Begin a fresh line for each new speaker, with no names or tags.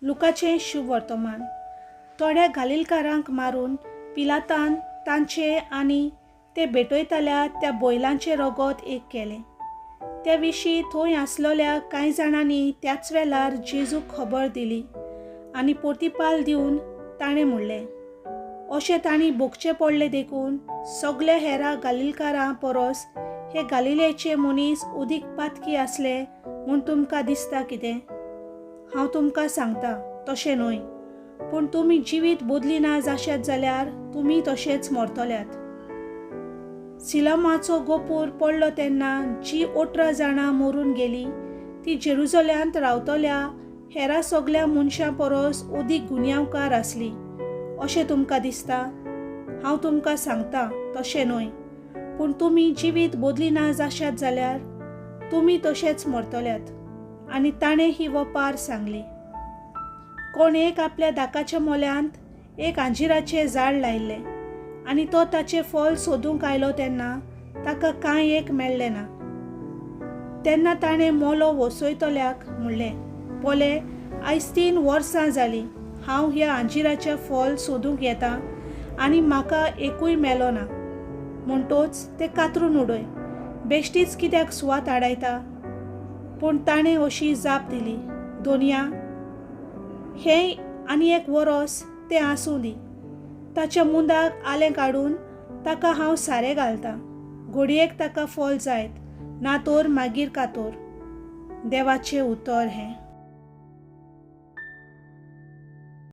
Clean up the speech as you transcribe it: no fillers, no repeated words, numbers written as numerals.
लुकाचे शुभ वर्तमान. थोड्या गालिलकारांक मारून पिलातान तांचे आनी ते भेटयतल्या त्या बैलांचे रगत एक केलें. त्या विशीं थंय आसलोल्या कांय जाणांनी त्याच वेळार जेजूक खबर दिली आनी प्रतिपाल दिवन ताणें म्हणलें, अशें तांणी भोगचें पडलें देखून सगळे हेरा गालिलकारां परस हे गालिलेचे मनीस उदीक पातकी आसले म्हूण तुमकां दिसता कितें? हांव तुमकां सांगता, तशें न्हय. पूण तुमी जिवीत बदलिना जाशात जाल्यार तुमी तशेंच मरतल्यात. सिलोमाचो गोपूर पडलो तेन्ना जी 18 जाणां मरून गेलीं ती जेरुसलेमांत रावतल्या हेरा सगळ्या मनशां परस अदीक गुन्यांवकार आसलीं अशें तुमकां दिसता? हांव तुमकां सांगता, तशें न्हय. पूण तुमी जिवीत बदलिना जाशात जाल्यार तुमी तशेंच मरतल्यात. आनी ताणें ही वपार सांगली. कोण एक आपल्या दाकाच्या मोल्यांत एक अंजिराचें झाड लायिल्लें आनी तो ताचें फळ सोदूंक आयलो तेन्ना ताका कांय एक मेळ्ळें ना. तेन्ना ताणें मोलो वसयतल्याक म्हणलें, पोले, आयज 3 वर्सां जालीं हांव ह्या अंजिराचें फळ सोदूंक येतां आनी म्हाका एकूय मेलो ना. म्हणटूच तें कातरून उडय, बेश्टीच कित्याक सुवात आडायता? पूण ताणें अशी जाप दिली, दोनया, हें आनी 1 वरस तें आसूं दी. ताच्या मुंडाक आलें काडून ताका हांव सारें घालतां. घडयेक ताका फळ जायत ना तर मागीर कातोर. देवाचें उतर हें.